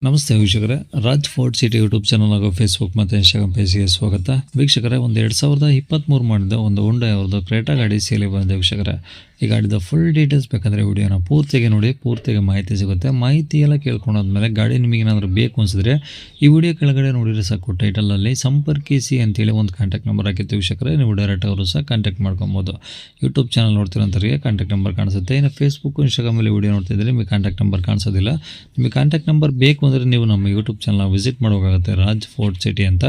ನಮಸ್ತೆ ವೀಕ್ಷಕರೇ, Raj fort city YouTube channel ಹಾಗೂ ಫೇಸ್ಬುಕ್ ಮತ್ತು ಇನ್ಸ್ಟಾಗ್ರಾಮ್ ಪೇಜ್ಗೆ ಸ್ವಾಗತ. ವೀಕ್ಷಕರೇ, ಒಂದು 2023 ಮಾಡಿದ ಒಂದು ಹೋಂಡಾ ಅವ್ರದ್ದು ಕ್ರೇಟಾ ಗಾಡಿ ಸೇಲಿಗೆ ಬಂದಿದೆ. ವೀಕ್ಷಕರೇ, ಈ ಗಾಡಿದ ಫುಲ್ ಡೀಟೇಲ್ಸ್ ಬೇಕಂದರೆ ವಿಡಿಯೋನ ಪೂರ್ತಿಗೆ ನೋಡಿ, ಪೂರ್ತಿಗೆ ಮಾಹಿತಿ ಸಿಗುತ್ತೆ. ಮಾಹಿತಿ ಎಲ್ಲ ಕೇಳ್ಕೊಂಡಾದ್ಮೇಲೆ ಗಾಡಿ ನಿಮಗೆ ಏನಾದರೂ ಬೇಕು ಅನಿಸಿದ್ರೆ ಈ ವಿಡಿಯೋ ಕೆಳಗಡೆ ನೋಡಿದ್ರೆ ಸಾಕು, ಟೈಟಲಲ್ಲಿ ಸಂಪರ್ಕಿಸಿ ಅಂತೇಳಿ ಒಂದು ಕಾಂಟ್ಯಾಕ್ಟ್ ನಂಬರ್ ಹಾಕಿತ್ತು. ವೀಕ್ಷಕರೇ, ನೀವು ಡೈರೆಕ್ಟ್ ಅವರು ಸಹ ಕಾಂಟ್ಯಾಕ್ಟ್ ಮಾಡ್ಕೊಬೋದು. ಯೂಟ್ಯೂಬ್ ಚಾನಲ್ ನೋಡ್ತಿರೋಂಥವ್ರಿಗೆ ಕಾಂಟ್ಯಾಕ್ಟ್ ನಂಬರ್ ಕಾಣಿಸುತ್ತೆ. ಇನ್ನು ಫೇಸ್ಬುಕ್ ಇನ್ಸ್ಟಾಗ್ರಾಮಲ್ಲಿ ವಿಡಿಯೋ ನೋಡ್ತಿದ್ರೆ ನಿಮಗೆ ಕಾಂಟ್ಯಾಕ್ಟ್ ನಂಬರ್ ಕಾಣಿಸೋದಿಲ್ಲ. ನಿಮಗೆ ಕಾಂಟ್ಯಾಕ್ಟ್ ನಂಬರ್ ಬೇಕು ಅಂದರೆ ನೀವು ನಮ್ಮ ಯೂಟ್ಯೂಬ್ ಚಾನಲ್ ವಿಸಿಟ್ ಮಾಡೋಕ್ಕಾಗುತ್ತೆ, ರಾಜ್ ಫೋರ್ಟ್ ಸಿಟಿ ಅಂತ.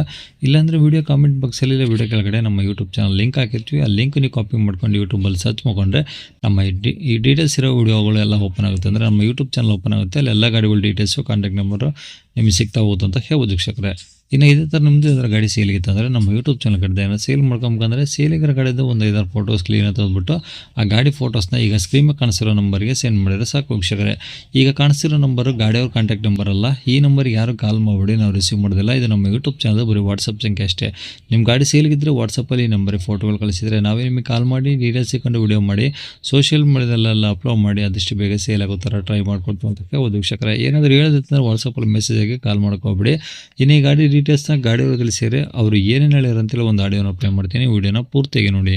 ಇಲ್ಲಾಂದರೆ ವಿಡಿಯೋ ಕಾಮೆಂಟ್ ಬಾಕ್ಸಲ್ಲಿ ವಿಡಿಯೋ ಕೆಳಗಡೆ ನಮ್ಮ ಯೂಟ್ಯೂಬ್ ಚಾನಲ್ ಲಿಂಕ್ ಹಾಕಿರ್ತೀವಿ. ಆ ಲಿಂಕ್ ನೀವು ಕಾಪಿ ಮಾಡ್ಕೊಂಡು ಯೂಟ್ಯೂಬಲ್ಲಿ ಸರ್ಚ್ ಮಾಡ್ಕೊಂಡ್ರೆ ನಮ್ಮ ಈ ಡೀಟೇಲ್ಸ್ ಇರೋ ವಿಡಿಯೋಗಳು ಎಲ್ಲ ಓಪನ್ ಆಗುತ್ತೆ. ಅಂದರೆ ನಮ್ಮ ಯೂಟ್ಯೂಬ್ ಚಾನಲ್ ಓಪನ್ ಆಗುತ್ತೆ, ಅಲ್ಲಿ ಎಲ್ಲ ಗಾಡಿಗಳ ಡೀಟೇಲ್ಸು, ಕಾಂಟ್ಯಾಕ್ಟ್ ನಂಬರು ನಿಮಗೆ ಸಿಗ್ತಾ ಹೋಗುತ್ತೆ ಅಂತ ಹೇಳ್ಬೋದು ವೀಕ್ಷಕರೇ. ಇನ್ನು ಇದೇ ಥರ ನಿಮ್ಮದು ಅದರ ಗಾಡಿ ಸೇಲಿಗಿತ್ತು ಅಂದರೆ ನಮ್ಮ ಯೂಟ್ಯೂಬ್ ಚಾನಲ್ ಕಡೆ ಏನೋ ಸೇಲ್ ಮಾಡ್ಕೊಬೇಕಂದ್ರೆ ಸೇಲಿಗರ ಗಾಡಿದು ಒಂದು 5-6 ಫೋಟೋಸ್ ಕ್ಲೀನ್ ತೆಗೆದುಬಿಟ್ಟು ಆ ಗಾಡಿ ಫೋಟೋಸ್ನ ಈಗ ಸ್ಕ್ರೀನ್ ಮೇಲೆ ಕಾಣಿಸಿರೋ ನಂಬರ್ಗೆ ಸೆಂಡ್ ಮಾಡಿದರೆ ಸಾಕು ವೀಕ್ಷಕರೇ. ಈಗ ಕಾಣಿಸ್ತಿರೋ ನಂಬರು ಗಾಡಿಯವ್ರ ಕಾಂಟ್ಯಾಕ್ಟ್ ನಂಬರ್ ಅಲ್ಲ. ಈ ನಂಬರ್ಗೆ ಯಾರು ಕಾಲ್ ಮಾಡಿಬಿಡಿ, ನಾವು ರಿಸೀವ್ ಮಾಡೋದಿಲ್ಲ. ಇದು ನಮ್ಮ ಯೂಟ್ಯೂಬ್ ಚಾನಲ್ ಬರೀ ವಾಟ್ಸಪ್ ಸಂಖ್ಯೆ ಅಷ್ಟೇ. ನಿಮ್ಮ ಗಾಡಿ ಸೇಲಿಗಿದ್ದರೆ ವಾಟ್ಸಪ್ಪಲ್ಲಿ ಈ ನಂಬರಿಗೆ ಫೋಟೋಗಳು ಕಳಿಸಿದರೆ ನಾವೇ ನಿಮಗೆ ಕಾಲ್ ಮಾಡಿ ಡೀಟೇಲ್ಸ್ ಸಿಕ್ಕೊಂಡು ವಿಡಿಯೋ ಮಾಡಿ ಸೋಷಿಯಲ್ ಮೀಡಿಯಾದಲ್ಲೆಲ್ಲ ಅಪ್ಲೋಡ್ ಮಾಡಿ ಆದಷ್ಟು ಬೇಗ ಸೇಲ್ ಆಗೋ ಥರ ಟ್ರೈ ಮಾಡ್ಕೊಡ್ತೀವಿ ಅಂತ ಹೇಳ್ಬೋದು ವೀಕ್ಷಕರೇ. ಏನಾದರೂ ಹೇಳೋದಿತ್ತಂದ್ರೆ ವಾಟ್ಸಪ್ಪಲ್ಲಿ ಮೆಸೇಜಾಗಿ ಕಾಲ್ ಮಾಡ್ಕೋಬೇಡಿ. ಇನ್ನು ಈ ಗಾಡಿ ಡೀಟೇಲ್ಸ್ನ ಗಾಡಿಯವರು ತಿಳಿಸಿದರೆ ಅವರು ಏನೇನು ಹೇಳ್ಯಾರ ಅಂತೇಳಿ ಒಂದು ಆಡಿಯೋನ ಪ್ಲೇ ಮಾಡ್ತೀನಿ, ವಿಡಿಯೋನ ಪೂರ್ತಿಯಾಗಿ ನೋಡಿ.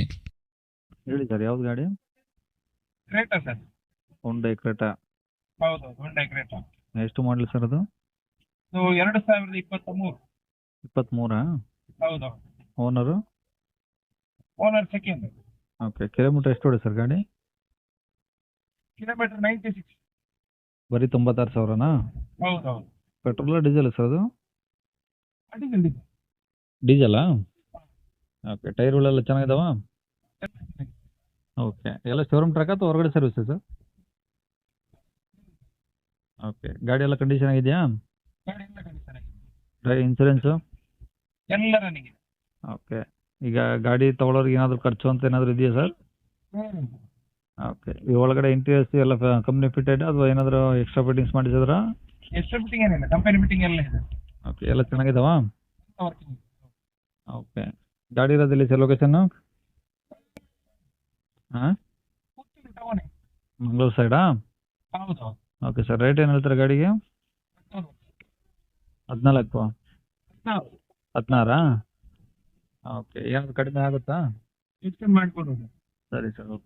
ಹೇಳಿ ಸರ್, ಯಾವ್ದು ಗಾಡಿ? Creta sir. Hyundai Creta. ಹೌದು, ಹೊಂಡೈ ಕ್ರೇಟಾ. ಎಷ್ಟು ಮಾಡಲಿ ಸರ್ ಅದು? 2023. 23? ಹೌದು. Owner? Owner second. Okay. Kilometre ಎಷ್ಟು ಹೊಡೆ ಸರ್ ಗಾಡಿ? ಕಿಲೋಮೀಟರ್ 96. ಬರೀ 96,000ನಾ? ಹೌದು ಹೌದು. ಪೆಟ್ರೋಲ ಡೀಸೆಲ್ ಸರ್ ಅದು? ಅಡ್ಡಿಲ್ಲ. ಡೀಸೆಲಾ? ಓಕೆ. ಟೈರ್ಗಳೆಲ್ಲ ಚೆನ್ನಾಗಿದಾವ? ಓಕೆ. ಎಲ್ಲ ಶೋರೂಮ್ ಟ್ರ್ಯಾಕ್ ಅಥವಾ ಹೊರಗಡೆ ಸರ್ವಿಸ್ ಸರ್? ಓಕೆ. ಗಾಡಿ ಎಲ್ಲ ಕಂಡೀಷನ್ ಆಗಿದೆಯಾ? ಗಾಡಿ ಎಲ್ಲ ಕಂಡೀಷನ್ ಆಗಿದೆ. ಇನ್ಸೂರೆನ್ಸು? ಎಲ್ಲ ರನ್ನಿಂಗ್ ಇದೆ. ಓಕೆ. ಈಗ ಗಾಡಿ ತೊಗೊಳೋರಿಗೆ ಏನಾದರೂ ಖರ್ಚು ಅಂತ ಏನಾದರೂ ಇದೆಯಾ ಸರ್? ಓಕೆ. ಈ ಒಳಗಡೆ ಇಂಟೀರಿಯರ್ಸ್ ಎಲ್ಲ ಕಂಪ್ನಿ ಫಿಟೆಡ್ ಅಥವಾ ಏನಾದರೂ ಎಕ್ಸ್ಟ್ರಾ ಫಿಟ್ಟಿಂಗ್ಸ್ ಮಾಡಿಸಿದ್ರಾ? ಎಷ್ಟು ಫಿಟ್ಟಿಂಗ್ ಏನಿಲ್ಲ, ಕಂಪನಿ ಫಿಟ್ಟಿಂಗ್ ಎಲ್ಲ ಇದೆ. ಓಕೆ. ಎಲ್ಲ ಚೆನ್ನಾಗಿದಾವ? ವರ್ಕಿಂಗ್. ಓಕೆ. ಗಾಡಿ ಇರೋದಿಲ್ಲ ಸರ್ ಲೊಕೇಶನ್ನು? ಹಾಂ, ಟೌನ್. ಮಂಗಳೂರು ಸೈಡಾ? ಹೌದು. Okay sir. ರೇಟ್ ಏನು ಹೇಳ್ತಾರೆ ಗಾಡಿಗೆ? 14? 16? ಓಕೆ. ಏನಾದರೂ ಕಡಿಮೆ ಆಗುತ್ತಾ? ಎಕ್ಸ್ಟೆಂಡ್ ಮಾಡಿಕೊಡೋದು. ಸರಿ ಸರ್. ಓಕೆ.